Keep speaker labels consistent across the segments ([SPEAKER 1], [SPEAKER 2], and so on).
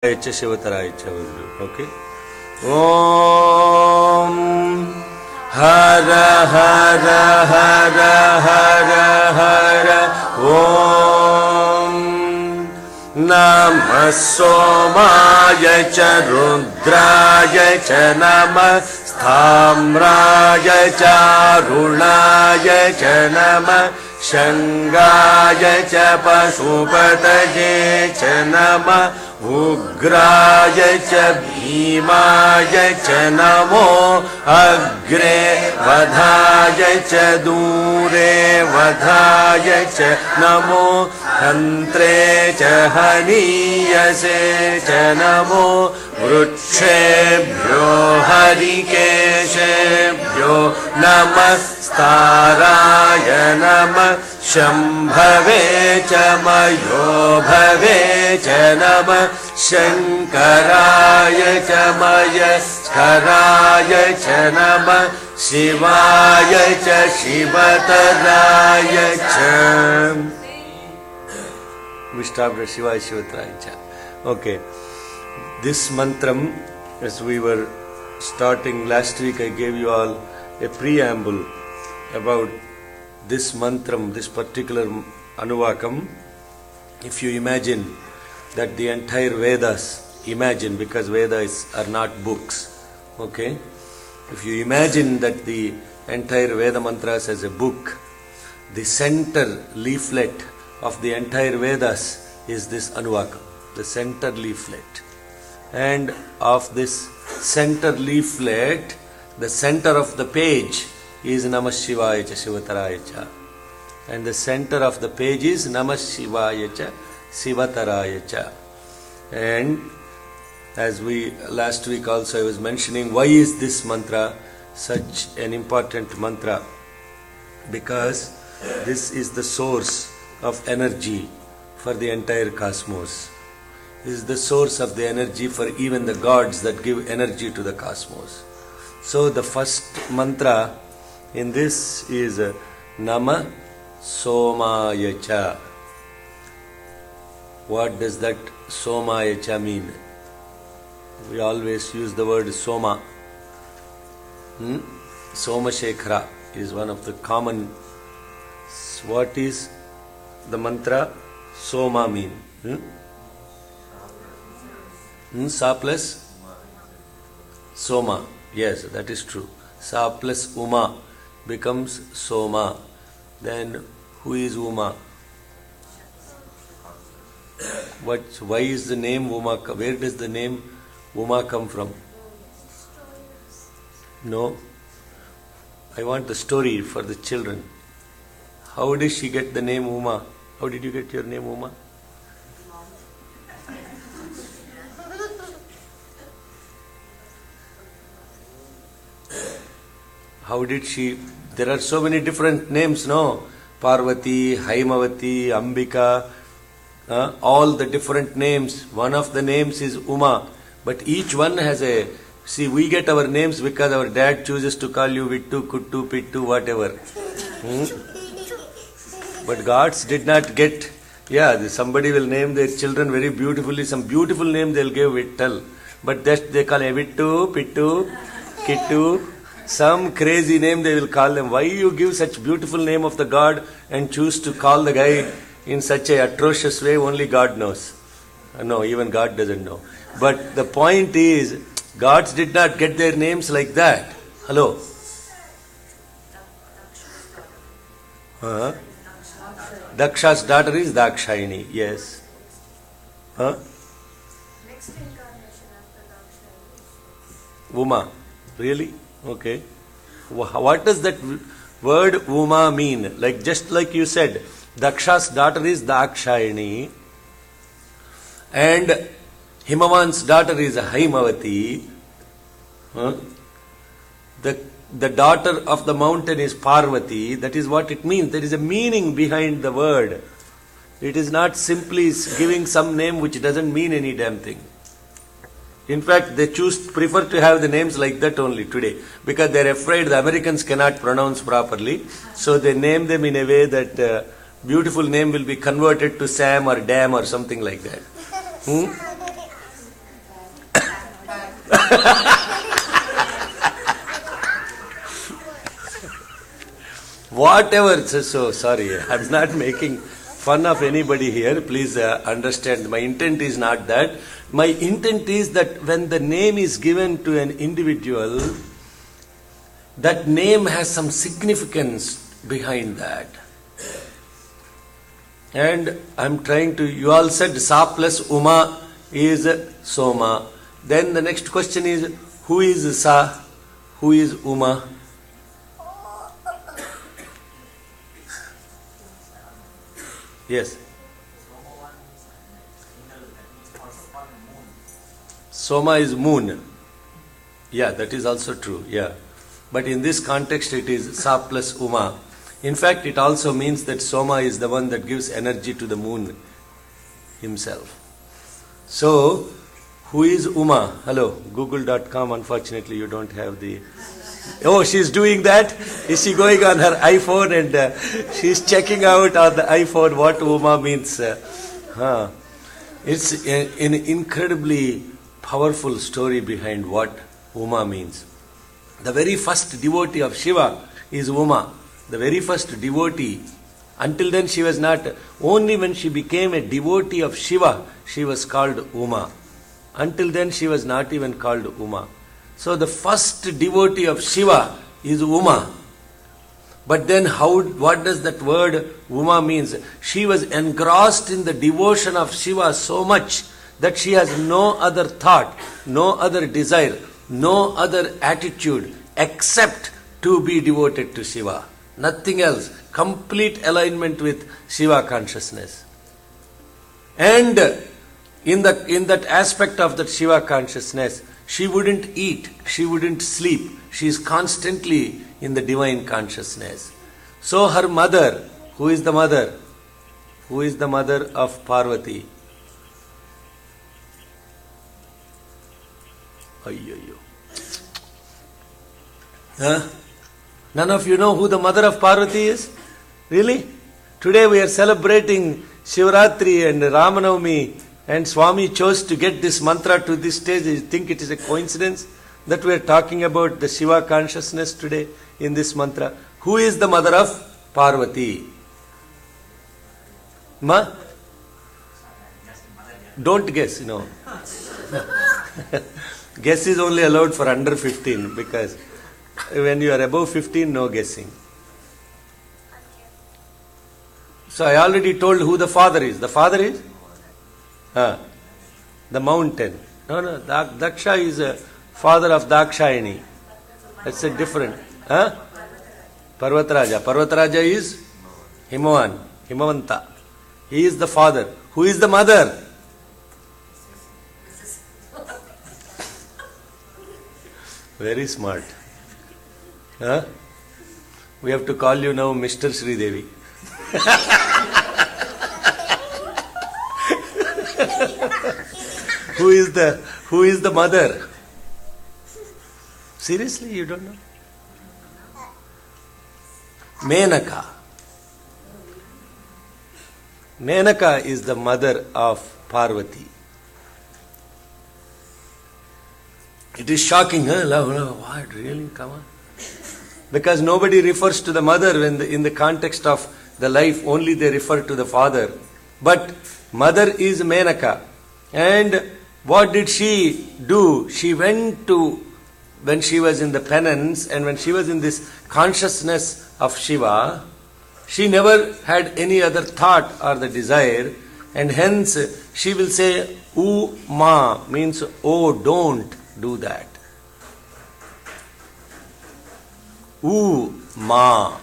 [SPEAKER 1] Shivatarayacha will do. Okay. Om Hara Hara Hara Hara Hara Om Namah Somaya Cha Rudraya Cha Namah Sthamraya Cha Arunaya Cha Namah Shangaya Cha Pasupataye Cha Namah Ugraya Cha Bhimaya Cha Namo Agre Vadhaya Cha Dure Vadhaya Cha Namo Tantre Cha Haniyase Cha Namo Vrukshebhyo Harikeshebhyo Namastaraya Namah Shambhave Cha Mayobhave Cha Namah Shankaraya Cha Mayaskaraya Cha Namah Shivaya Cha Shivataraya Cha. We stopped at Shivaya Shivataraya Cha. Okay. This mantram, as we were starting last week, I gave you all a preamble about this mantram, this particular Anuvakam. If you imagine that the entire Vedas, imagine, because Vedas are not books, okay? If you imagine that the entire Veda mantras as a book, the center leaflet of the entire Vedas is this Anuvakam, the center leaflet. And of this center leaflet, the center of the page is Namah Shivaya Cha Shivataraya Cha. And the center of the page is Namah Shivaya Cha Shivataraya Cha. And as we last week also I was mentioning, why is this mantra such an important mantra? Because this is the source of energy for the entire cosmos. This is the source of the energy for even the gods that give energy to the cosmos. So the first mantra in this is Nama Somaya Cha. What does that Somaya Cha mean? We always use the word Soma. Soma Shekhara is one of the common. What is the mantra Soma mean? Sa plus Soma. Yes, that is true. Sa plus Uma becomes Soma. Then who is Uma? Why is the name Uma? Where does the name Uma come from? No. I want the story for the children. How did she get the name Uma? How did you get your name Uma? How did she? There are so many different names, no? Parvati, Haimavati, Ambika, all the different names. One of the names is Uma. But each one has a... See, we get our names because our dad chooses to call you Vittu, Kuttu, Pittu, whatever. But gods did not get... Yeah, somebody will name their children very beautifully. Some beautiful name they'll give Vittal. But that they call Vittu, Pittu, Kittu. Some crazy name they will call them. Why you give such beautiful name of the God and choose to call the guy in such a atrocious way? Only God knows. No, even God doesn't know. But the point is, gods did not get their names like that. Hello? Daksha's daughter is Dakshayani. Yes. Next incarnation after Dakshayani. Uma. Really? Okay. What does that word Uma mean? Like just like you said, Daksha's daughter is Dakshayani and Himavan's daughter is Haimavati. The daughter of the mountain is Parvati. That is what it means. There is a meaning behind the word. It is not simply giving some name which doesn't mean any damn thing. In fact, they prefer to have the names like that only today because they are afraid the Americans cannot pronounce properly. So they name them in a way that beautiful name will be converted to Sam or Dam or something like that. Whatever, so sorry, I'm not making fun of anybody here. Please understand, my intent is not that. My intent is that when the name is given to an individual, that name has some significance behind that. And I'm trying to, you all said Sa plus Uma is Soma. Then the next question is, who is Sa? Who is Uma? Yes. Soma is moon. Yeah, that is also true. Yeah. But in this context, it is Sa plus Uma. In fact, it also means that Soma is the one that gives energy to the moon himself. So, who is Uma? Hello, google.com. Unfortunately, you don't have the... Oh, she's doing that? Is she going on her iPhone and she's checking out on the iPhone what Uma means? It's an incredibly powerful story behind what Uma means. The very first devotee of Shiva is Uma. The very first devotee. Until then she was not. Only when she became a devotee of Shiva, she was called Uma. Until then she was not even called Uma. So the first devotee of Shiva is Uma. But then what does that word Uma means? She was engrossed in the devotion of Shiva so much that she has no other thought, no other desire, no other attitude except to be devoted to Shiva. Nothing else. Complete alignment with Shiva consciousness. And in that aspect of that Shiva consciousness, she wouldn't eat, she wouldn't sleep. She is constantly in the divine consciousness. So her mother, who is the mother? Who is the mother of Parvati? Ayyo. Huh? None of you know who the mother of Parvati is? Really? Today we are celebrating Shivaratri and Ramanavami, and Swami chose to get this mantra to this stage. You think it is a coincidence that we are talking about the Shiva consciousness today in this mantra? Who is the mother of Parvati? Ma? Don't guess, no. Guess is only allowed for under 15, because when you are above 15, no guessing. So I already told who the father is. The father is? The mountain. No, Daksha is a father of Dakshayani. That's a different. Parvataraja. Parvataraja is Himavanta. He is the father. Who is the mother? Very smart. We have to call you now Mr. Sridevi. Who is the mother? Seriously, you don't know? Menaka. Menaka is the mother of Parvati. It is shocking, huh? What? Really? Come on. Because nobody refers to the mother in the context of the life, only they refer to the father. But mother is Menaka. And what did she do? She went to, when she was in the penance and when she was in this consciousness of Shiva, she never had any other thought or the desire, and hence she will say, Ma means, oh, don't do that. Ma,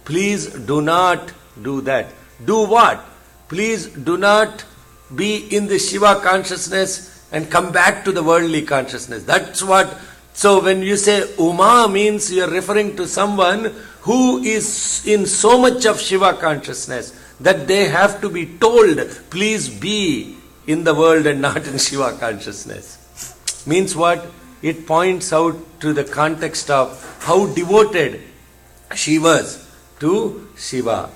[SPEAKER 1] please do not do that. Do what? Please do not be in the Shiva consciousness and come back to the worldly consciousness. That's what. So when you say Uma means you are referring to someone who is in so much of Shiva consciousness that they have to be told, please be in the world and not in Shiva consciousness. Means what? It points out to the context of how devoted she was to Shiva.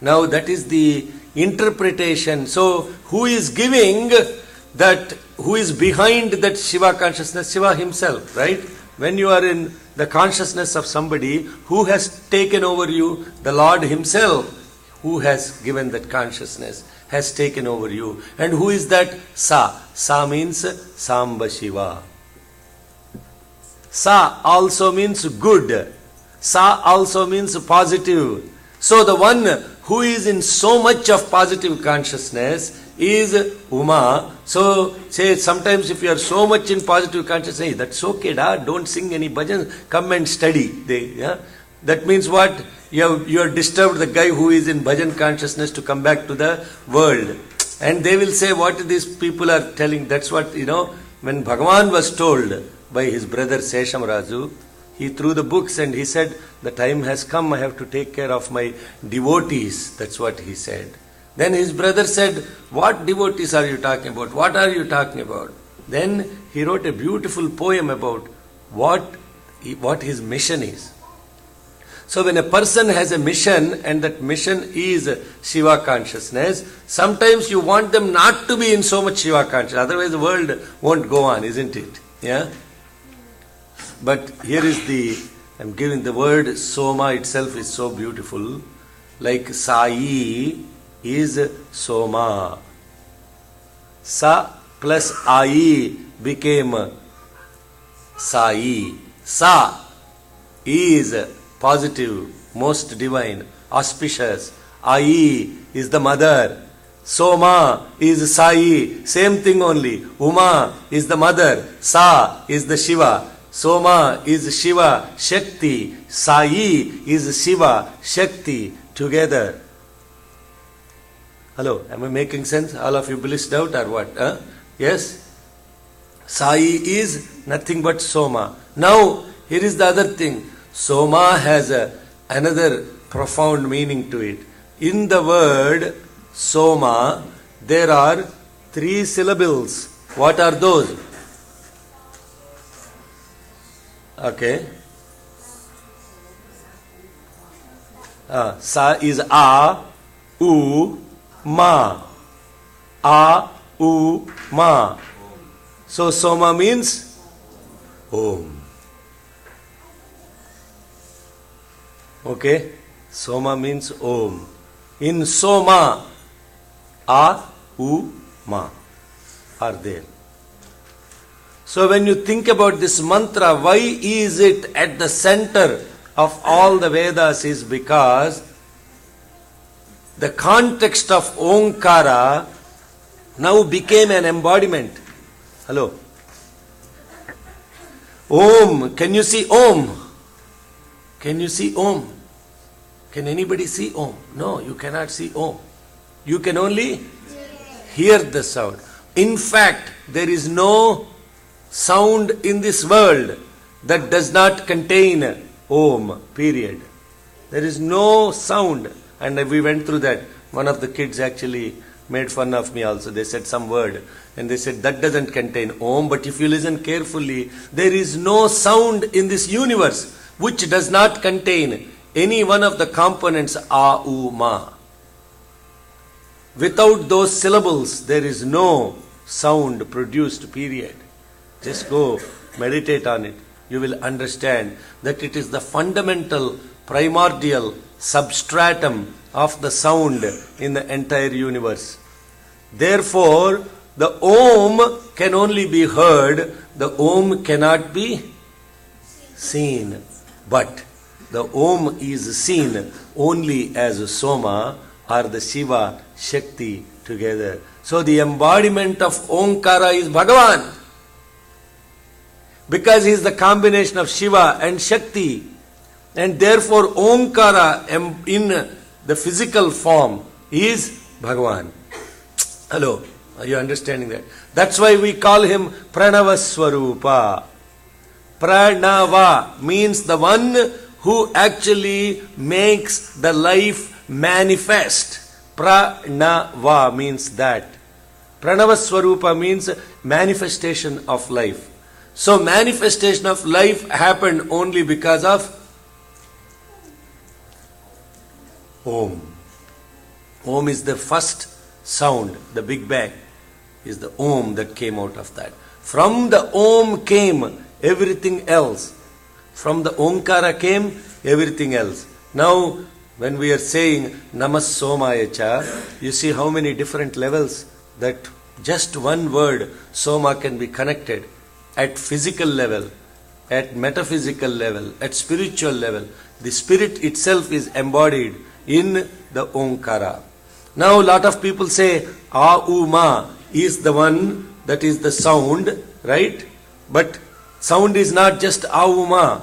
[SPEAKER 1] Now that is the interpretation. So who is giving that who is behind that Shiva consciousness? Shiva himself, right? When you are in the consciousness of somebody, who has taken over you? The Lord himself, who has given that consciousness, has taken over you. And who is that? Sa. Sa means Samba Shiva. Sa also means good. Sa also means positive. So the one who is in so much of positive consciousness is Uma. So say sometimes if you are so much in positive consciousness, hey, that's okay, don't sing any bhajans, come and study. That means what? You are disturbed the guy who is in bhajan consciousness to come back to the world. And they will say what these people are telling. That's what, when Bhagavan was told by his brother Seshamraju, he threw the books and he said, the time has come, I have to take care of my devotees. That's what he said. Then his brother said, what devotees are you talking about? What are you talking about? Then he wrote a beautiful poem about what his mission is. So when a person has a mission and that mission is Shiva consciousness, sometimes you want them not to be in so much Shiva consciousness. Otherwise the world won't go on, isn't it? Yeah? But here is I'm giving the word Soma itself is so beautiful. Like Sai is Soma. Sa plus Ai became Sai. Sa is positive, most divine, auspicious. Ai is the mother. Soma is Sai. Same thing only. Uma is the mother. Sa is the Shiva. Soma is Shiva, Shakti. Sai is Shiva, Shakti. Together. Hello, am I making sense? All of you blissed out or what? Yes? Sai is nothing but Soma. Now, here is the other thing. Soma has another profound meaning to it. In the word Soma, there are 3 syllables. What are those? Okay. Sa is A, U, Ma. A, U, Ma. So Soma means Om. Okay? Soma means Om. In Soma, A, U, Ma are there. So when you think about this mantra, why is it at the center of all the Vedas is because the context of Omkara now became an embodiment. Hello? Om, can you see Om? Can you see Om? Can anybody see Om? No, you cannot see Om. You can only hear the sound. In fact, there is no sound in this world that does not contain Om, period. There is no sound. And we went through that. One of the kids actually made fun of me also. They said some word and they said that doesn't contain Om, but if you listen carefully, there is no sound in this universe which does not contain any one of the components A, U, Ma. Without those syllables, there is no sound produced, period. Just go meditate on it. You will understand that it is the fundamental, primordial substratum of the sound in the entire universe. Therefore, the Om can only be heard, the Om cannot be seen. But the Om is seen only as Soma or the Shiva, Shakti together. So the embodiment of Omkara is Bhagavan. Because he is the combination of Shiva and Shakti. And therefore Omkara in the physical form is Bhagavan. Hello, are you understanding that? That's why we call him Pranava Swarupa. Pranava means the one who actually makes the life manifest. Pranava means that. Pranava Swarupa means manifestation of life. So manifestation of life happened only because of Om. Om is the first sound, the Big Bang. is the Om that came out of that. From the Om came everything else. From the Omkara came everything else. Now, when we are saying Namas Somaya Cha, you see how many different levels that just one word Soma can be connected at physical level, at metaphysical level, at spiritual level. The spirit itself is embodied in the Omkara. Now, lot of people say A-U-Ma is the one that is the sound, right? But sound is not just A-U-Ma.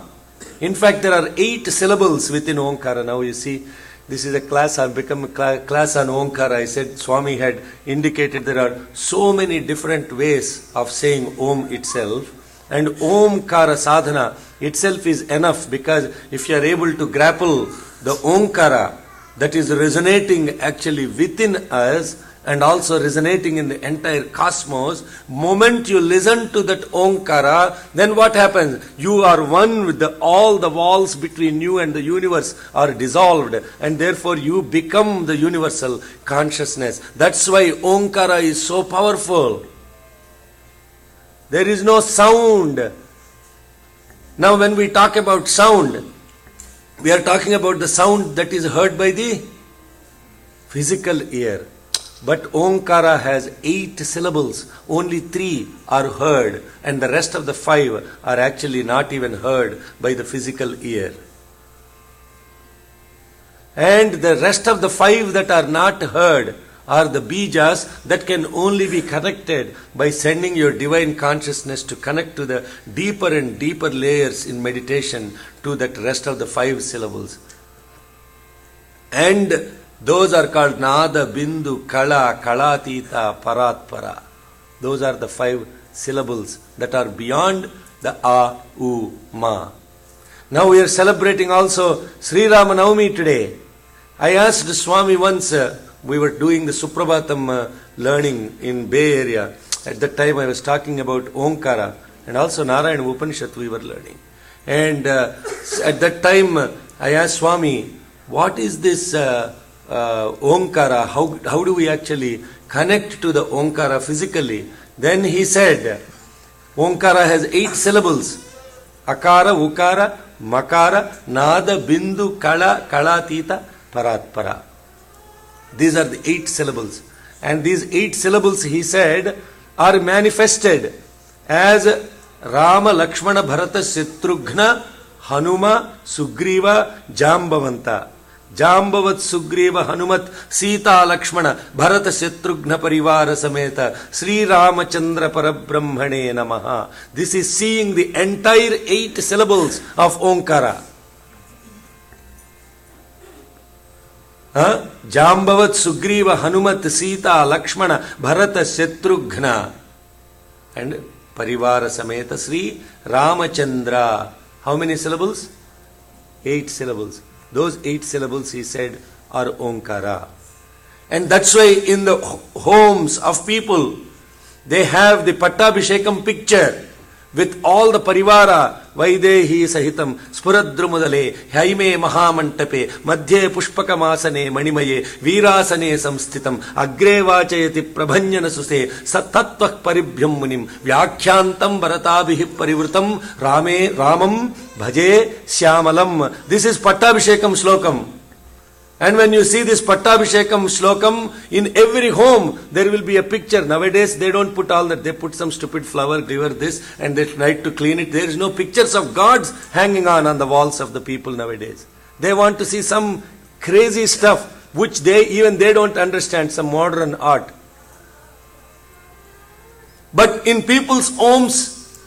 [SPEAKER 1] In fact, there are 8 syllables within Omkara. Now you see, this is a class, I've become a class on Omkara. I said Swami had indicated there are so many different ways of saying Om itself. And Omkara sadhana itself is enough, because if you are able to grapple the Omkara that is resonating actually within us and also resonating in the entire cosmos, moment you listen to that Omkara, then what happens? You are one with all the walls between you and the universe are dissolved, and therefore you become the universal consciousness. That's why Omkara is so powerful. There is no sound. Now when we talk about sound, we are talking about the sound that is heard by the physical ear. But Omkara has 8 syllables, only 3 are heard, and the rest of the 5 are actually not even heard by the physical ear. And the rest of the 5 that are not heard are the bijas that can only be connected by sending your divine consciousness to connect to the deeper and deeper layers in meditation to that rest of the 5 syllables. And those are called Nada, Bindu, Kala, Kalatita, Paratpara. Those are the 5 syllables that are beyond the A, U, Ma. Now we are celebrating also Sri Rama Navami today. I asked Swami once, we were doing the Suprabhatam learning in Bay Area. At that time I was talking about Omkara, and also Narayana Upanishad we were learning. And at that time I asked Swami, what is this Omkara? How do we actually connect to the Omkara physically? Then he said, Omkara has 8 syllables. Akara, Ukara, Makara, Nada, Bindu, Kala, Kalatita, Paratpara. These are the 8 syllables. And these 8 syllables, he said, are manifested as Rama, Lakshmana, Bharata, Shatrughna, Hanuma, Sugriva, Jambavanta. Jambavat Sugriva Hanumat Sita Lakshmana Bharata Shatrughna Parivara Sameta Sri Ramachandra Parabrahmane Namaha. This is seeing the entire 8 syllables of Omkara. Jambavat Sugriva Hanumat Sita Lakshmana Bharata Shatrughna and Parivara Sameta Sri Ramachandra. How many syllables? 8 syllables. Those 8 syllables, he said, are Omkara. And that's why in the homes of people, they have the Pattabhishekam picture with all the Parivara, Vaidehi Sahitam, Spuradrumudale, Haime Mahamantape, Madhye Pushpakamasane, Manimaye, Virasane Samstitam, Agre Vachayati Prabhanyana Suse, Satattvak Paribhyam Munim, Vyakhyantam Bharatabihi Parivrutam, Ramam, Bhaje, Syamalam. This is Pattabhishekam Slokam. And when you see this Pattabhishekam Slokam, in every home there will be a picture. Nowadays they don't put all that. They put some stupid flower, give this, and they try to clean it. There is no pictures of gods hanging on the walls of the people nowadays. They want to see some crazy stuff which they don't understand, some modern art. But in people's homes,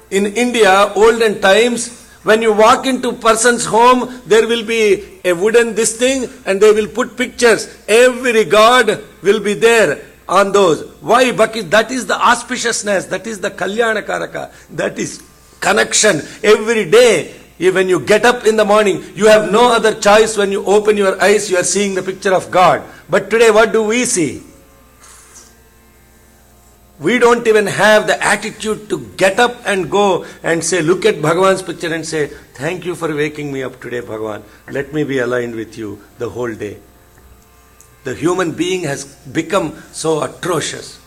[SPEAKER 1] in India, olden times, when you walk into a person's home, there will be a wooden this thing and they will put pictures. Every god will be there on those. Why? Because that is the auspiciousness, that is the Kalyana Karaka, that is connection. Every day, when you get up in the morning, you have no other choice. When you open your eyes, you are seeing the picture of God. But today, what do we see? We don't even have the attitude to get up and go and say, look at Bhagavan's picture and say, thank you for waking me up today, Bhagavan. Let me be aligned with you the whole day. The human being has become so atrocious.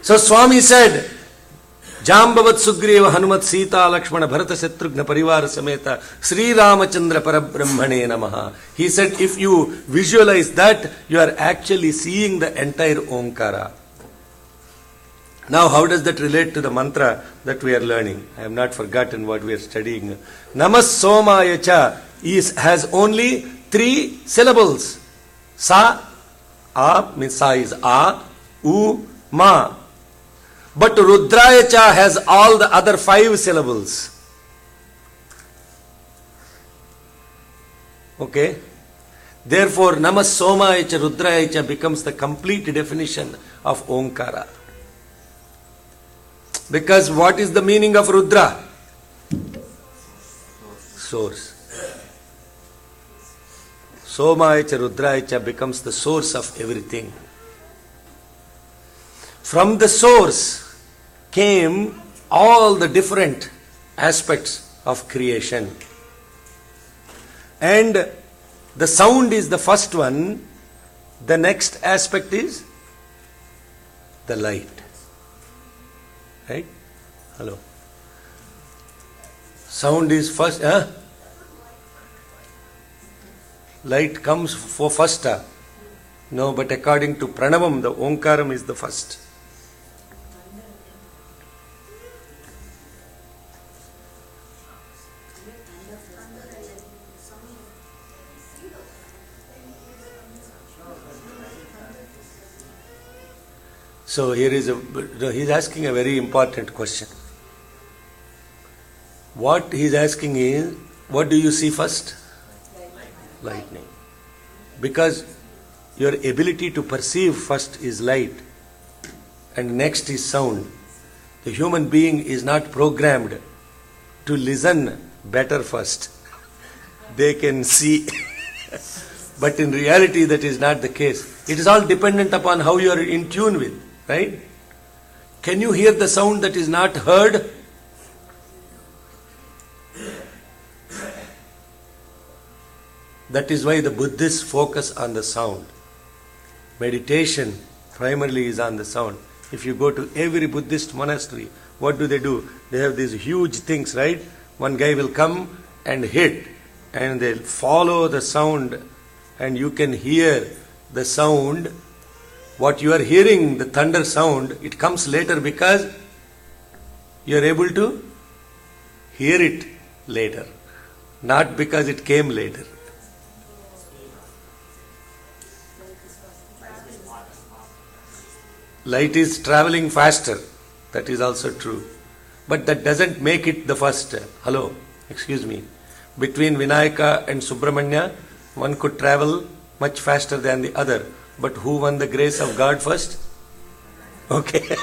[SPEAKER 1] So Swami said, Jambavat Sugriva Hanumat Sita Lakshmana Bharata Shatrughna Parivara Sameta Sri Ramachandra Parabrahmane Namaha. He said, if you visualize that, you are actually seeing the entire Omkara. Now, how does that relate to the mantra that we are learning? I have not forgotten what we are studying. Namas Somaya Cha has only 3 syllables. Sa, A means Sa is A, U, Ma. But Rudraya Cha has all the other 5 syllables. Okay? Therefore, Namas Somaya Cha Rudraya Cha becomes the complete definition of Omkara. Because what is the meaning of Rudra? Source. Somaya Cha Rudraya Cha becomes the source of everything. From the source came all the different aspects of creation. And the sound is the first one. The next aspect is the light. Right? Hello. Sound is first. Light comes for first. No, but according to Pranavam, the Omkaram is the first. So here is he's asking a very important question. What he's asking is, what do you see first? Lightning. Because your ability to perceive first is light and next is sound. The human being is not programmed to listen better first. They can see. But in reality that is not the case. It is all dependent upon how you are in tune with. Right? Can you hear the sound that is not heard? That is why the Buddhists focus on the sound. Meditation primarily is on the sound. If you go to every Buddhist monastery, what do? They have these huge things, right? One guy will come and hit, and they'll follow the sound, and you can hear the sound. What you are hearing, the thunder sound, it comes later because you are able to hear it later, not because it came later. Light is traveling faster, that is also true. But that doesn't make it the first. Hello, excuse me. Between Vinayaka and Subramanya, one could travel much faster than the other. But who won the grace of God first? Okay.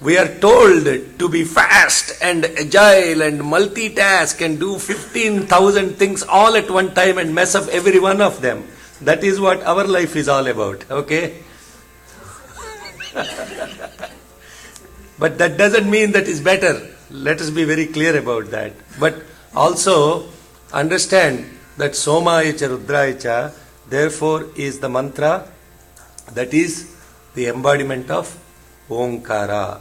[SPEAKER 1] We are told to be fast and agile and multitask and do 15,000 things all at one time and mess up every one of them. That is what our life is all about. Okay? But that doesn't mean that is better. Let us be very clear about that. But also understand that Somaya Cha Rudraya Cha therefore is the mantra that is the embodiment of Omkara.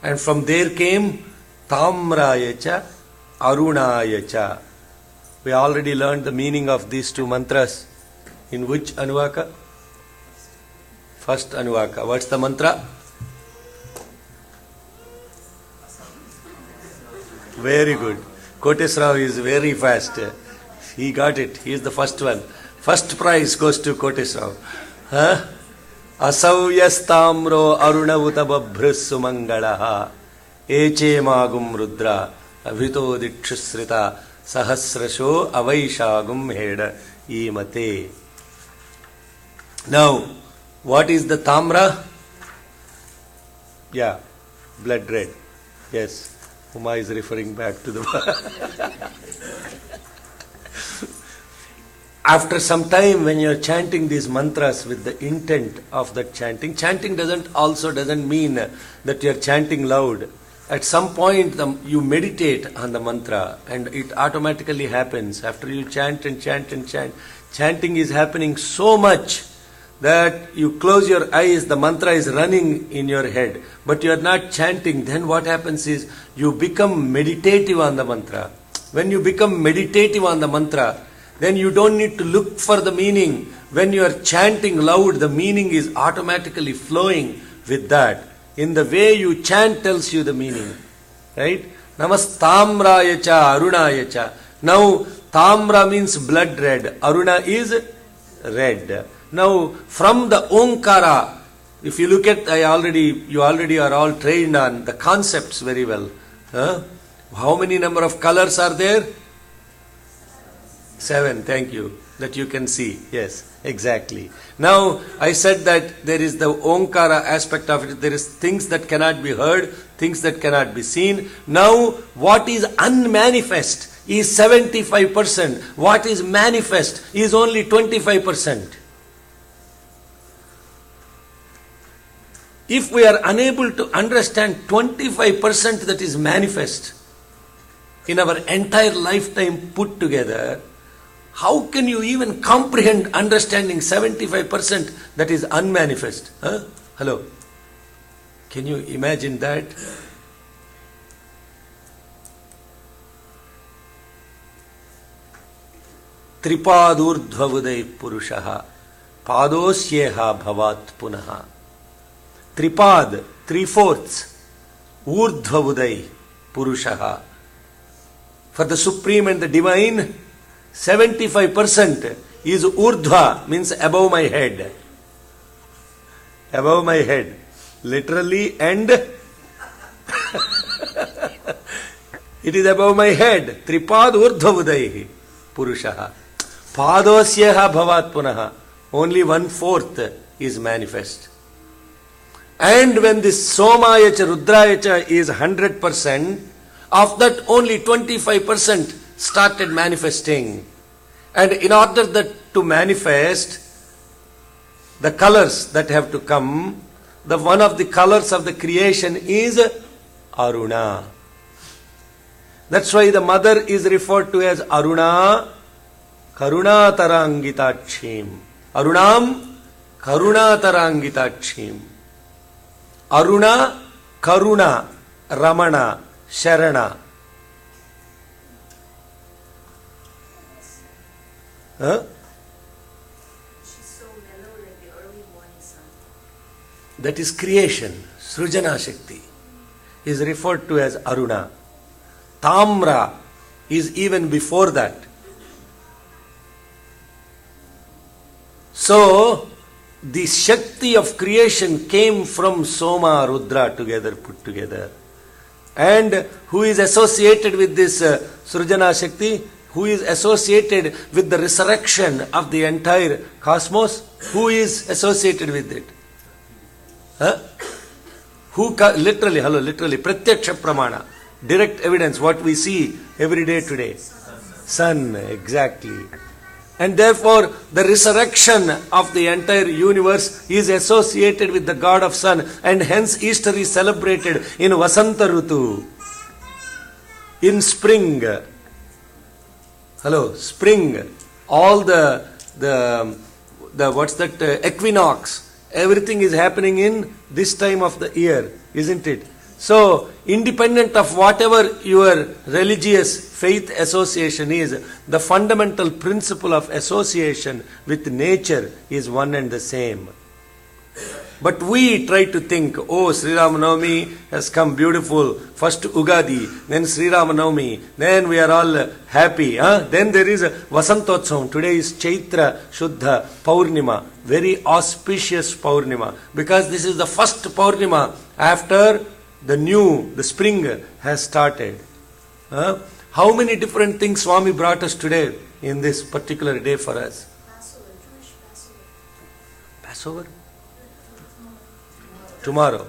[SPEAKER 1] And from there came Tamraya Cha, Arunaya Cha. We already learned the meaning of these 2 mantras. In which Anuvaka? First Anuvaka. What's the mantra? Very good. Kotesrao is very fast. He got it. He is the first one. First prize goes to Kotesrao. Asavyastamro arunavutababhrus sumangalaha eche magum rudra avhito dikshusrita sahasrasho avaishagum heda imate. Now, what is the tamra? Yeah, blood red. Yes, Uma is referring back to the... After some time, when you are chanting these mantras with the intent of that chanting doesn't mean that you are chanting loud. At some point, you meditate on the mantra and it automatically happens. After you chant and chant and chant, chanting is happening so much that you close your eyes, the mantra is running in your head, but you are not chanting, then what happens is you become meditative on the mantra. When you become meditative on the mantra, then you don't need to look for the meaning. When you are chanting loud, the meaning is automatically flowing with that. In the way you chant tells you the meaning. Right? Namastamraya cha arunaya cha. Now, tamra means blood red. Aruna is red. Now, from the Omkara, if you look at, you already are all trained on the concepts very well. How many number of colors are there? 7, thank you. That you can see. Yes, exactly. Now, I said that there is the Omkara aspect of it. There is things that cannot be heard, things that cannot be seen. Now, what is unmanifest is 75%. What is manifest is only 25%. If we are unable to understand 25% that is manifest in our entire lifetime put together, how can you even comprehend understanding 75% that is unmanifest? Hello? Can you imagine that? Tripadurdhavudai purushaha padosyeha bhavat punaha. Tripad, 3/4, urdhavudai purushaha. For the supreme and the divine, 75% is urdhva, means above my head. Above my head. Literally and it is above my head. Tripad urdhavudai purushaha. Padosyeha bhavat punaha. Only 1/4 is manifest. And when this Somayacha, Rudrayacha is 100%, of that only 25% started manifesting. And in order that to manifest, the colors that have to come, the one of the colors of the creation is Aruna. That's why the mother is referred to as Aruna Karunatarangitachim. Arunam Karunatarangitachim. Aruna, Karuna, Ramana, Sharana.
[SPEAKER 2] She's so mellow like the early morning sun.
[SPEAKER 1] That is creation. Srujana Shakti is referred to as Aruna. Tamra is even before that. So, the Shakti of creation came from Soma, Rudra together, put together. And who is associated with this Srujana Shakti? Who is associated with the resurrection of the entire cosmos? Who is associated with it? Literally, Pratyaksha Pramana. Direct evidence, what we see every day today. Sun, exactly. And therefore, the resurrection of the entire universe is associated with the God of Sun, and hence Easter is celebrated in Vasanta Rutu, in spring. Spring. All the equinox, everything is happening in this time of the year, isn't it? So, independent of whatever your religious faith association is, the fundamental principle of association with nature is one and the same. But we try to think, oh, Sri Ramanavami has come beautiful. First Ugadi, then Sri Ramanavami, then we are all happy. Then there is Vasantotsavam. Today is Chaitra Shuddha Paurnima. Very auspicious Paurnima. Because this is the first Paurnima after the spring has started. How many different things Swami brought us today in this particular day for us?
[SPEAKER 2] Passover, Jewish Passover.
[SPEAKER 1] Passover? Tomorrow.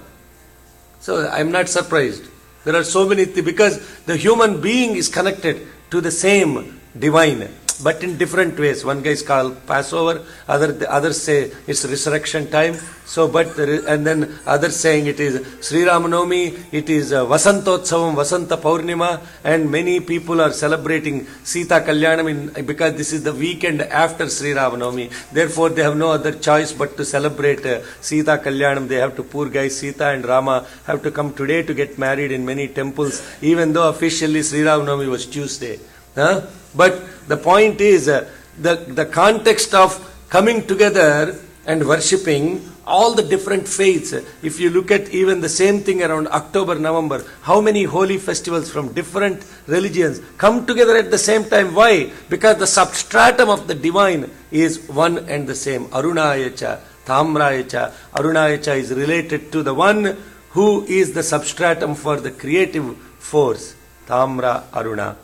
[SPEAKER 1] So I am not surprised. There are so many things, because the human being is connected to the same divine. but in different ways. One guy is called Passover, others say it's resurrection time. So, and then others saying it is Sri Ramanomi, it is Vasantotsavam, Vasanta Paurnima, and many people are celebrating Sita Kalyanam because this is the weekend after Sri Ramanomi. Therefore, they have no other choice but to celebrate Sita Kalyanam. They have to, poor guys, Sita and Rama have to come today to get married in many temples, even though officially Sri Ramanomi was Tuesday. But the point is, the context of coming together and worshipping all the different faiths. If you look at even the same thing around October, November, how many holy festivals from different religions come together at the same time. Why? Because the substratum of the divine is one and the same. Arunayacha, Tamrayacha. Arunayacha is related to the one who is the substratum for the creative force. Tamra, Aruna.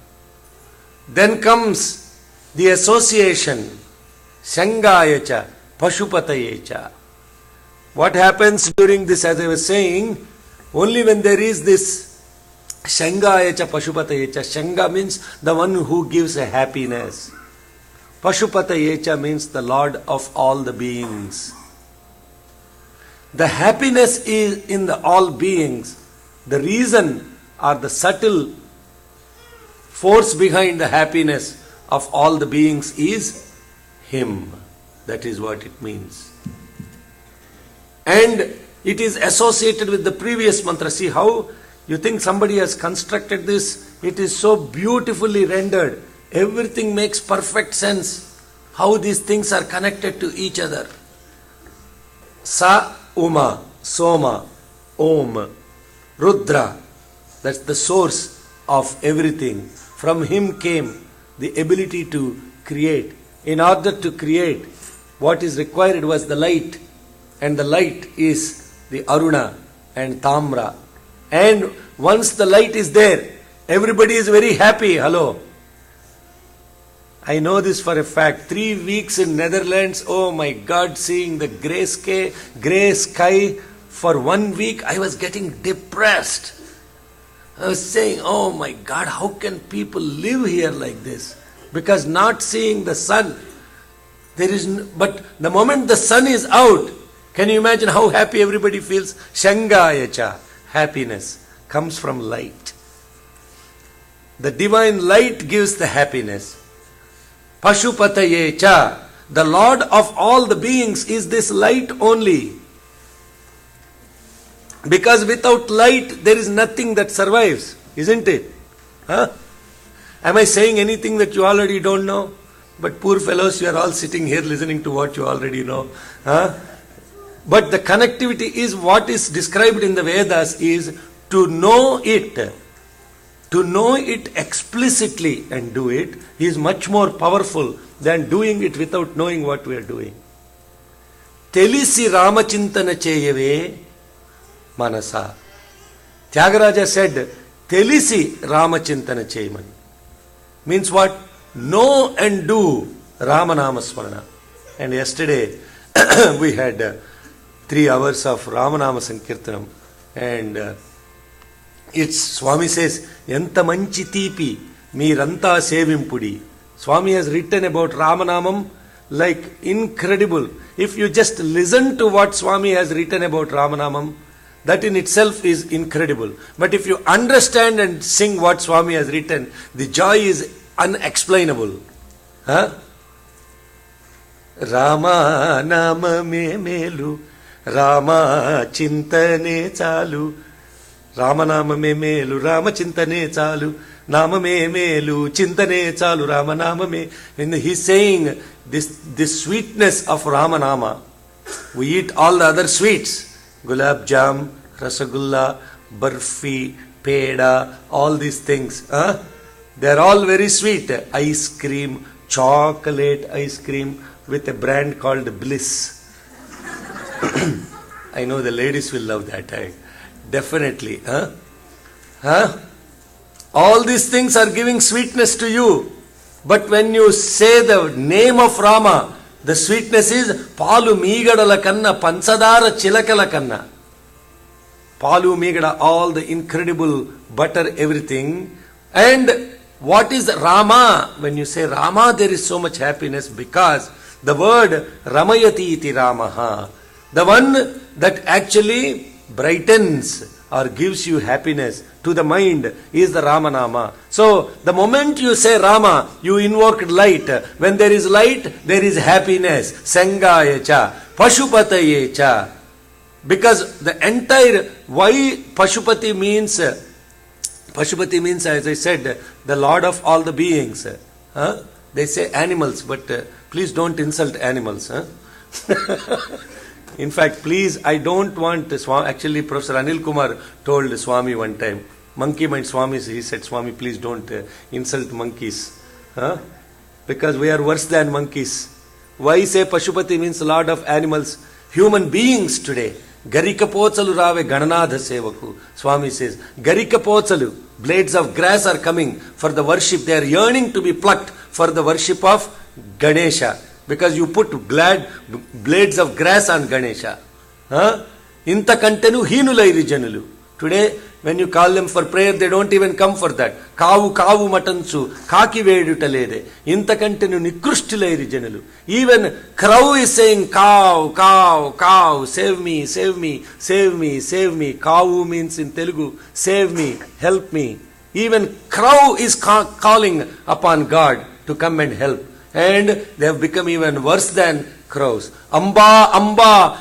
[SPEAKER 1] Then comes the association, Shangayacha, Pashupatayecha. What happens during this, as I was saying, only when there is this Shangayacha, Pashupatayecha. Shanga means the one who gives a happiness. Pashupatayecha means the Lord of all the beings. The happiness is in the all beings. The reason or the subtle force behind the happiness of all the beings is Him. That is what it means. And it is associated with the previous mantra. See how you think somebody has constructed this? It is so beautifully rendered. Everything makes perfect sense. How these things are connected to each other. Sa, Uma, Soma, Om, Rudra. That's the source of everything. From him came the ability to create. In order to create, what is required was the light. And the light is the Aruna and Tamra. And once the light is there, everybody is very happy. Hello. I know this for a fact. 3 weeks in Netherlands, oh my God, seeing the grey sky for 1 week, I was getting depressed. I was saying, oh my God, how can people live here like this? Because not seeing the sun, but the moment the sun is out, can you imagine how happy everybody feels? Shangayacha, happiness, comes from light. The divine light gives the happiness. Pashupatayecha, the Lord of all the beings is this light only. Because without light, there is nothing that survives, isn't it? Huh? Am I saying anything that you already don't know? But poor fellows, you are all sitting here listening to what you already know. Huh? But the connectivity is what is described in the Vedas is to know it. To know it explicitly and do it is much more powerful than doing it without knowing what we are doing. Telisi Ramachintana Cheyave Manasa. Tyagaraja said, Telisi Ramachintana Cheyman. Means what? Know and do Ramanama Smarana. And yesterday we had 3 hours of Ramanama Sankirtanam. And it's Swami says, Yanta manchi tipi, meeranta sevimpudi. Swami has written about Ramanamam like incredible. If you just listen to what Swami has written about Ramanamam, that in itself is incredible. But if you understand and sing what Swami has written, the joy is unexplainable. Huh? Rama nama me melu, Rama chintane chalu. Ramanama me melu, Rama chintane chalu. Nama me melu, chintane chalu, Ramanama me. And he's saying this sweetness of Ramanama. We eat all the other sweets. Gulab jam, rasagulla, barfi, peda, all these things. They are all very sweet. Ice cream, chocolate ice cream with a brand called Bliss. I know the ladies will love that. Definitely. All these things are giving sweetness to you. But when you say the name of Rama, the sweetness is Palu Meegadala Kanna, Pansadara Chilakala Kanna. Palu Meegada, all the incredible butter, everything. And What is Rama? When you say Rama, there is so much happiness because the word Ramayati iti Ramaha, the one that actually brightens or gives you happiness to the mind is the Ramanama. So, the moment you say Rama, you invoke light. When there is light, there is happiness. Sangaya cha, Pashupataye cha. Because the entire, why Pashupati means, as I said, the Lord of all the beings. They say animals, but please don't insult animals. In fact, please, I don't want Swami. Actually, Professor Anil Kumar told Swami one time, monkey mind Swami, he said, Swami, please don't insult monkeys. Because we are worse than monkeys. Why say Pashupati means Lord of animals? Human beings today. Garika pochalu rave Gananadha sevaku. Swami says, Garika pochalu, blades of grass are coming for the worship. They are yearning to be plucked for the worship of Ganesha. Because you put blades of grass on Ganesha. Inta kantenu heenulairi janulu. Today, when you call them for prayer, they don't even come for that. Kavu matansu, kaki vedutalede. Inta kantenu nikrustilairi janulu. Even crow is saying, cow, save me, save me, save me, save me. Kavu means in Telugu, save me, help me. Even crow is calling upon God to come and help. And they have become even worse than crows. Amba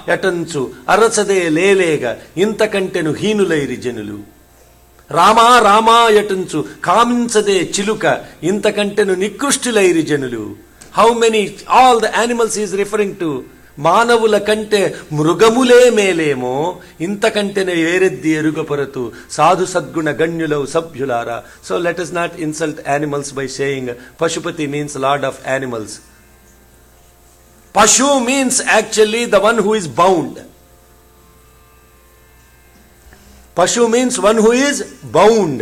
[SPEAKER 1] yatansu, arasade lelega, intakantenu heenulairi janulu. Rama yatansu, kaminsade chiluka, intakantenu nikrustilairi janulu. How many, all the animals he is referring to? Manavula kante mrugamule melemo, intakantene ereddi erugaparatu, sadhu sadguna ganyulav sabhyulara. So let us not insult animals by saying Pashupati means Lord of animals. Pashu means actually the one who is bound. Pashu means one who is bound,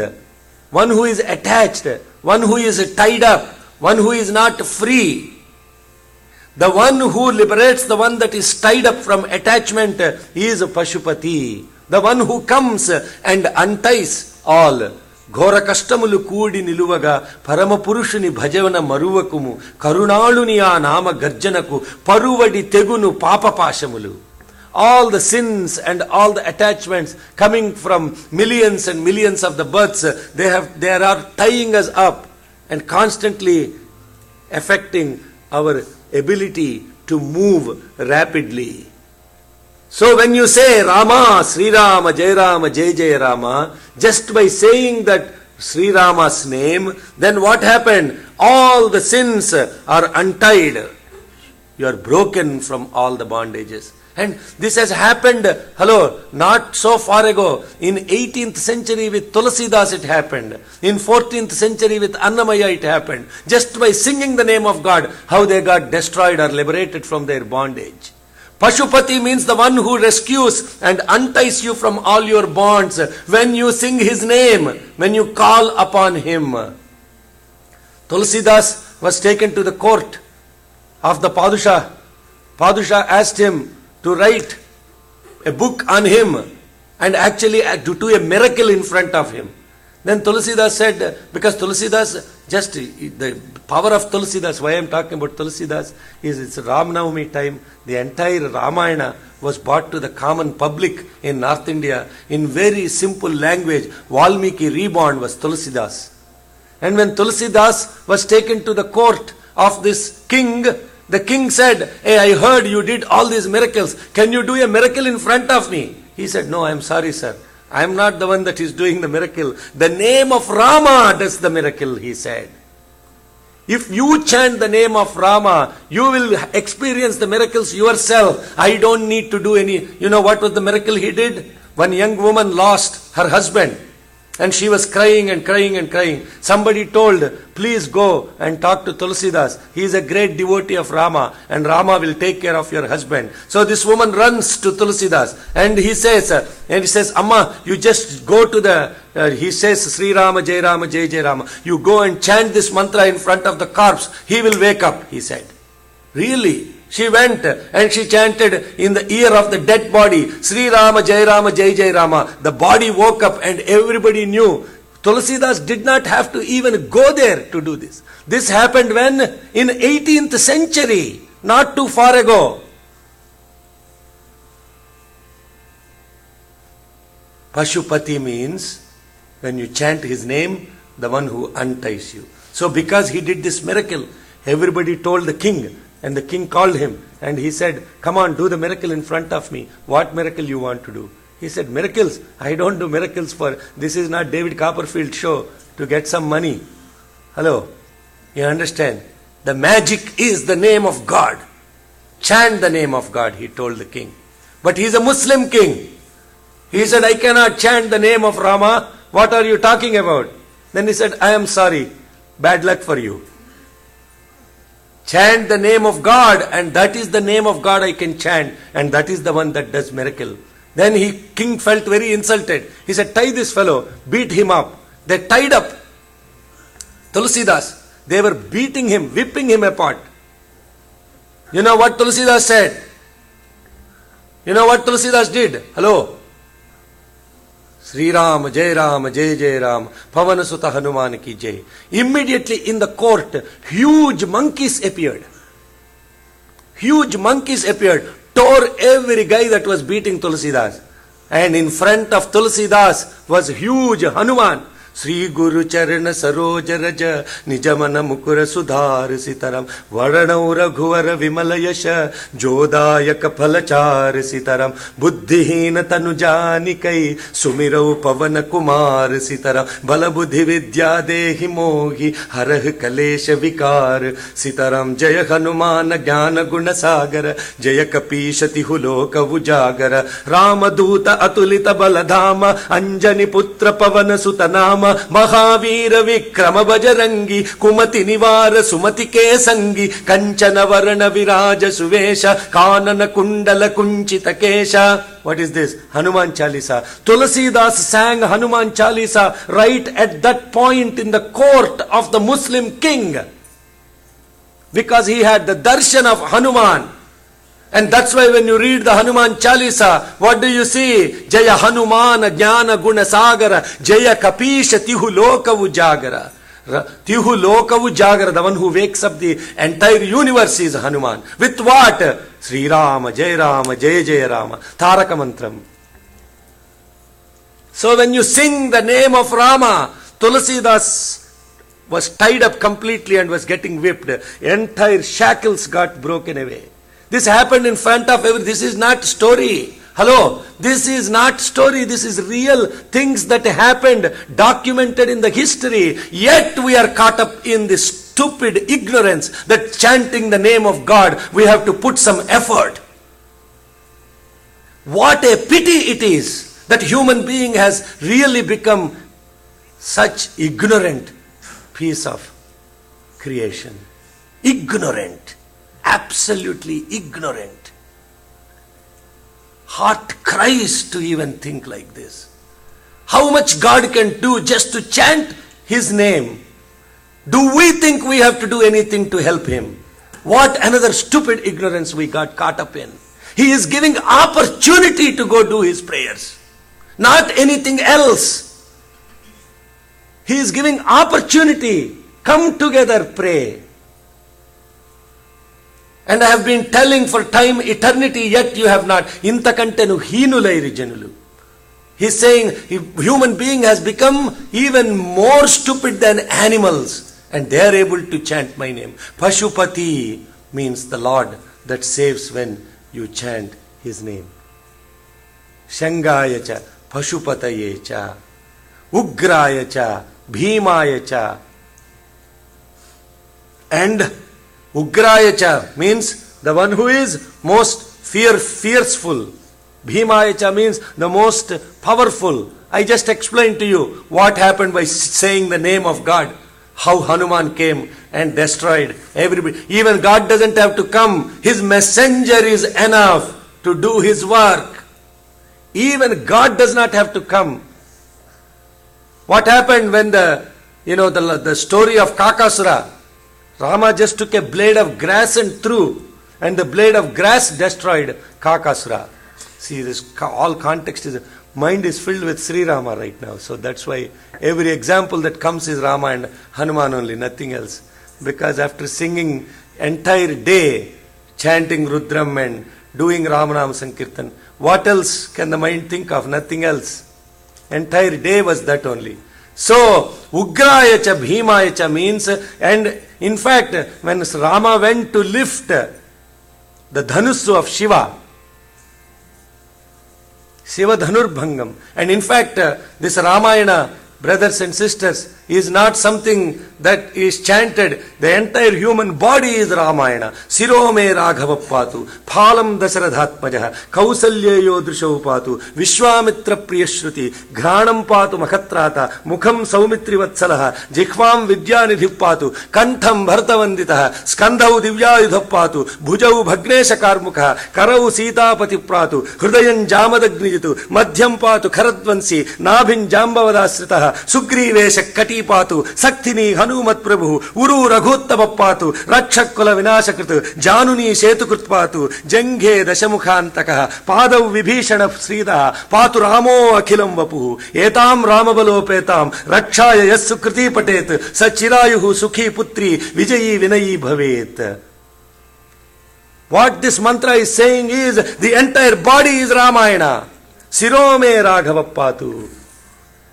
[SPEAKER 1] one who is attached, one who is tied up, one who is not free. The one who liberates the one that is tied up from attachment is Pashupati. The one who comes and unties all. Ghora kastamulu koodi niluvaga parama purushuni bhajavana maruvakumu karunaluniya nama garjanaku paruvadi tegunu papa pashamulu. All the sins and all the attachments coming from millions and millions of the births, they are tying us up and constantly affecting our ability to move rapidly. So when you say Rama, Sri Rama, Jai Rama, Jai Jai Rama, just by saying that Sri Rama's name, then what happened? All the sins are untied. You are broken from all the bondages. And this has happened, not so far ago. In 18th century with Tulsidas it happened. In 14th century with Annamaya it happened. Just by singing the name of God, how they got destroyed or liberated from their bondage. Pashupati means the one who rescues and unties you from all your bonds. When you sing his name, when you call upon him. Tulsidas was taken to the court of the Padusha. Padusha asked him to write a book on him and actually to do a miracle in front of him. Then Tulsidas said, because Tulsidas, just the power of Tulsidas, why I am talking about Tulsidas, is it's Ram Navami time. The entire Ramayana was brought to the common public in North India in very simple language. Valmiki reborn was Tulsidas. And when Tulsidas was taken to the court of this king, the king said, hey, I heard you did all these miracles. Can you do a miracle in front of me? He said, no, I am sorry, sir. I am not the one that is doing the miracle. The name of Rama does the miracle, he said. If you chant the name of Rama, you will experience the miracles yourself. I don't need to do any. You know what was the miracle he did? One young woman lost her husband. And she was crying and crying and crying. Somebody told, please go and talk to Tulsidas. He is a great devotee of Rama and Rama will take care of your husband. So this woman runs to Tulsidas and he says, Amma, you just go to the, he says, Sri Rama, Jai Rama, Jai Jai Rama. You go and chant this mantra in front of the corpse. He will wake up, he said. Really? She went and she chanted in the ear of the dead body, Sri Rama, Jai Rama, Jai Jai Rama. The body woke up and everybody knew Tulsidas did not have to even go there to do this. This happened when? In 18th century, not too far ago. Pashupati means, when you chant his name, the one who unties you. So because he did this miracle, everybody told the king, and the king called him, and he said, come on, do the miracle in front of me. What miracle you want to do? He said, miracles? I don't do miracles this is not David Copperfield show to get some money. Hello? You understand? The magic is the name of God. Chant the name of God, he told the king. But he is a Muslim king. He said, I cannot chant the name of Rama. What are you talking about? Then he said, I am sorry. Bad luck for you. Chant the name of God, and that is the name of God I can chant, and that is the one that does miracle. Then king felt very insulted. He said, tie this fellow, beat him up. They tied up Tulsidas. They were beating him, whipping him apart. You know what Tulsidas said? You know what Tulsidas did? Hello? Sri Ram, Jai Ram, Jai Jai Ram, Pavana Sutta Hanuman ki Jai. Immediately in the court, huge monkeys appeared. Huge monkeys appeared, tore every guy that was beating Tulsidas. And in front of Tulsidas was huge Hanuman. Sri Guru Charana Saroja Raja Nijamana Mukura Sudhar Sitaram Varanau Raghuvara Vimala Yasha Jodaya Kapalachar Sitaram Buddhihina Tanujani Kai Sumirau Pavana Kumar Sitaram Balabuddhi Vidya Dehi Mohi Harah Kalesha Vikar Sitaram Jaya Hanumana Jnana Gunasagara Jaya Kapishati Huloka Vujagara Ramaduta Atulita Baladhama Anjani Putra Pavana Sutanama Mahavira Vikrama Bajarangi Kumati Nivara Sumati Kesangi Kanchana Varana Viraja Suvesha Kanana Kundala Kunchita Kesha. What is this? Hanuman Chalisa. Tulsidas sang Hanuman Chalisa right at that point in the court of the Muslim king, because he had the darshan of Hanuman. And that's why when you read the Hanuman Chalisa, what do you see? Jaya Hanumana Jnana Gunasagara Jaya Kapisha Tihu Loka Vujagara. Tihu Loka Vujagara, the one who wakes up the entire universe is Hanuman. With what? Sri Rama, Jai Rama, Jai Jai Rama. Taraka Mantram. So when you sing the name of Rama, Tulsidas was tied up completely and was getting whipped. Entire shackles got broken away. This happened in front of everyone. This is not story. Hello? This is not story. This is real things that happened, documented in the history. Yet we are caught up in this stupid ignorance that chanting the name of God, we have to put some effort. What a pity it is that human being has really become such ignorant piece of creation. Ignorant. Absolutely ignorant. Heart cries to even think like this. How much God can do just to chant His name? Do we think we have to do anything to help Him? What another stupid ignorance we got caught up in. He is giving opportunity to go do His prayers, not anything else. He is giving opportunity. Come together, pray. And I have been telling for time, eternity, yet you have not. Intakantenu heenulairi janulu. He's saying human being has become even more stupid than animals, and they are able to chant my name. Pashupati means the Lord that saves when you chant His name. Shangaya cha, Pashupataye cha, Ugraya cha, Bhimaya cha. And Ugrayacha means the one who is most fearful. Bhimayacha means the most powerful. I just explained to you what happened by saying the name of God. How Hanuman came and destroyed everybody. Even God doesn't have to come. His messenger is enough to do His work. Even God does not have to come. What happened when the story of Kakasura? Rama just took a blade of grass and threw, and the blade of grass destroyed Kakasura. See, this all context is mind is filled with Sri Rama right now. So that's why every example that comes is Rama and Hanuman only, nothing else. Because after singing entire day, chanting Rudram and doing Ramanam Sankirtan, what else can the mind think of? Nothing else. Entire day was that only. So, Ugraya cha Bhimaya cha means, and in fact, when Rama went to lift the Dhanusu of Shiva, Shiva Dhanurbhangam, and in fact, this Ramayana, brothers and sisters, is not something that is chanted. The entire human body is Ramayana. Sirome Raghavapatu, Phalam Dasaradhatmajaha, Kausalyayo Drishopatu, Vishwamitra Priyashruti, Granam Patu Makatrata, Mukham Saumitri Vatsalaha, Jikhvam Vidyanidhipatu, Kantham Bhartavanditaha, Skandhau Divyayudhapatu, Bhujau Bhagnesha Karmukha, Karau Sitapati Pratu, Hrudayan Jamadagnijitu, Madhyam Patu Kharadvansi, Nabhin Jambavadasritaha, Sugrivesh Kati Patu, Saktini Hanumat Prabhu, Uru Raghottava Patu, Rakshakula Vinashakritu, Januni Setukrit Patu, Jenghe Dashamukhantakaha, Padav Vibhishana Sridaha, Patu Ramo Akhilam Vapuhu, Etam Ramabalopetam, Rakshaya Yasukriti Patet, Sachirayuhu Sukhi Putri, Vijayi Vinayi Bhavet. What this mantra is saying is, the entire body is Ramayana. Sirome Raghavapatu.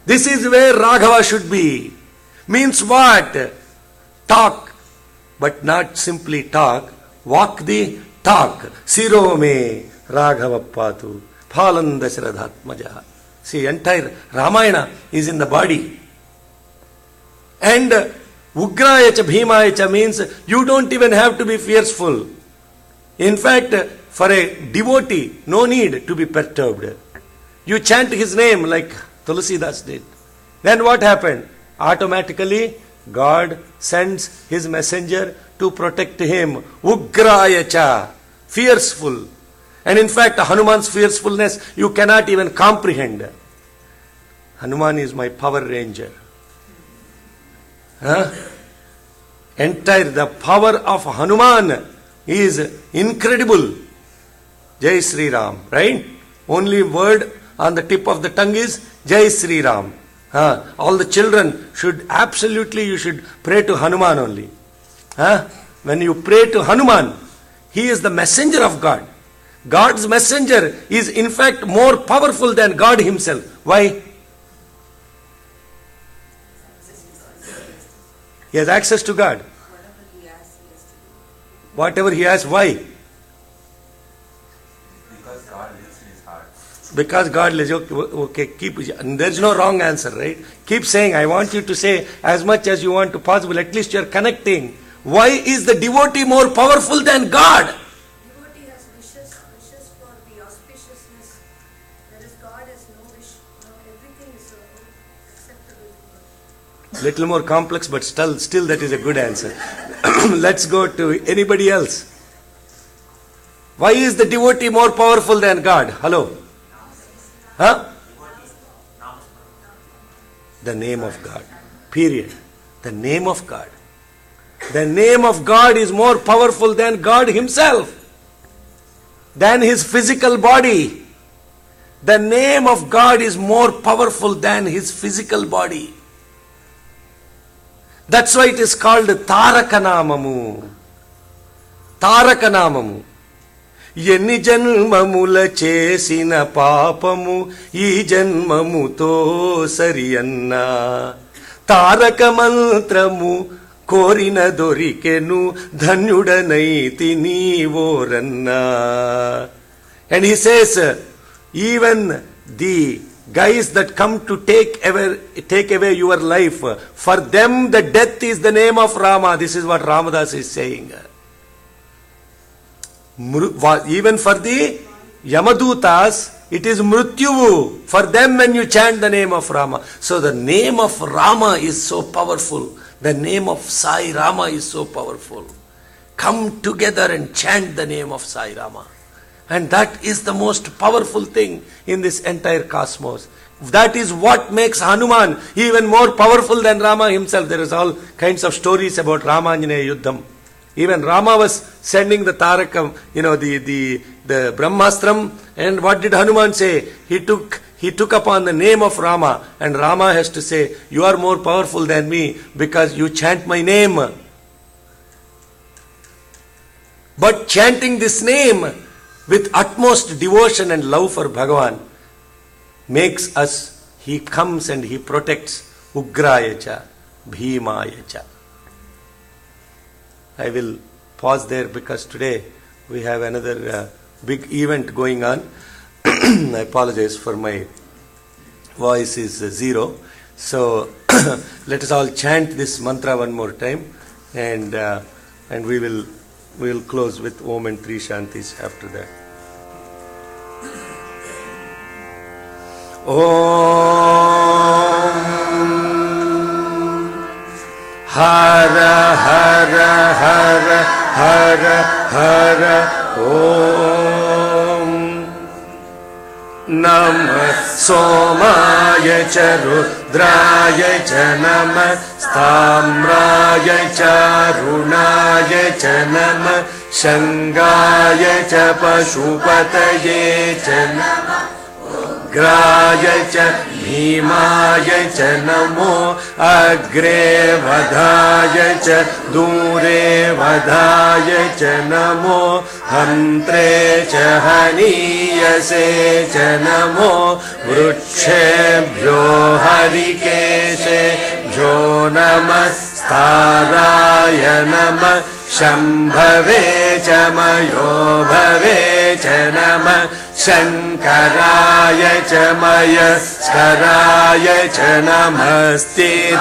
[SPEAKER 1] This is where Raghava should be. Means what? Talk, but not simply talk. Walk the talk. Sirome Raghavapatu. Phalan Dasaradhatmajaha. See, entire Ramayana is in the body. And Ugraya cha Bhimaya cha means you don't even have to be fearful. In fact, for a devotee, no need to be perturbed. You chant his name like Tulsidas did. Then what happened? Automatically, God sends his messenger to protect him. Ugraya cha, fearful. And in fact, Hanuman's fearfulness you cannot even comprehend. Hanuman is my power ranger. The power of Hanuman is incredible. Jai Sri Ram, right? Only word on the tip of the tongue is Jai Sri Ram. All the children you should pray to Hanuman only. When you pray to Hanuman, he is the messenger of God. God's messenger is in fact more powerful than God himself. Why? He has access to God. Whatever he asks, why? Because God lives. Okay, there is no wrong answer, right? Keep saying, I want you to say as much as you want to possible. At least you are connecting. Why is the devotee more powerful than God?
[SPEAKER 2] Devotee has wishes for the auspiciousness, whereas God has no wish. No, everything is acceptable to God.
[SPEAKER 1] Little more complex, but still that is a good answer. Let's go to anybody else. Why is the devotee more powerful than God? Hello? The name of God. Period. The name of God. The name of God is more powerful than God himself. Than his physical body. The name of God is more powerful than his physical body. That's why it is called Tarakanamamu. Tarakanamamu. ఎన్ని జన్మముల చేసిన పాపము ఈ జన్మముతో సరి అన్నా తారక మంత్రము కోరిన దొరికెను ధన్యుడనైతి నీవోరన్నా. And he says, even the guys that come to take away your life, for them the death is the name of Rama. This is what Ramadas is saying. Even for the Yamadutas, it is Mrityu. For them when you chant the name of Rama. So the name of Rama is so powerful. The name of Sai Rama is so powerful. Come together and chant the name of Sai Rama. And that is the most powerful thing in this entire cosmos. That is what makes Hanuman even more powerful than Rama himself. There is all kinds of stories about Rama-Anjaneya Yuddham. Even Rama was sending the Tarakam, the Brahmastram, and what did Hanuman say? He took he took upon the name of Rama, and Rama has to say, you are more powerful than me because you chant my name. But chanting this name with utmost devotion and love for Bhagavan makes us, he comes and he protects Ugrayacha, Bhimayacha. I will pause there because today we have another big event going on. I apologize for my voice is zero. So let us all chant this mantra one more time, and we will close with Om and three Shantis after that. Om Hara Hara Hara Hara Hara Om Namah Somaya Cha Rudraya Cha Namah Stamraya Cha Runaya Cha Namah Shangaya Cha Pashupataye Cha Namah Graya Cha Bhimaya Cha Namo Agre Vadhaya Cha Dure Vadhaya Cha Namo Hantre Cha Haniyase Cha Namo Vrukshebhyo Harikeshebhyo Namah Staraya Namah Shambhave Cha Mayo Bhave Cha Namah Shankaraya Cha Maya Skaraya Cha Namastidye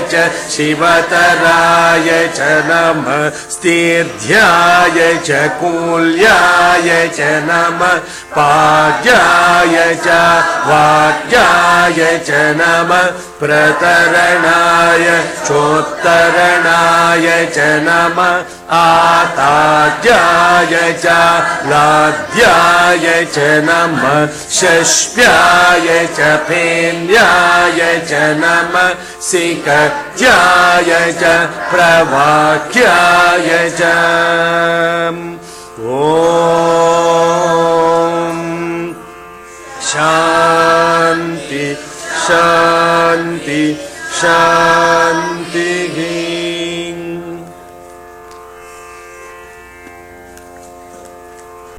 [SPEAKER 1] Cha Shivataraya Cha Namastidhyaya Cha Kulyaya Cha Namah Padyaya Cha Vadyaya Cha Namah Prataranaya Chottaranaya Cha Namah Atadyaya Cha Ladyaya Cha Namah Shashpyaya Cha Penyaya Cha Namah Sikadyaya Cha Pravakyaya Cha Om Shanti Shanti Shanti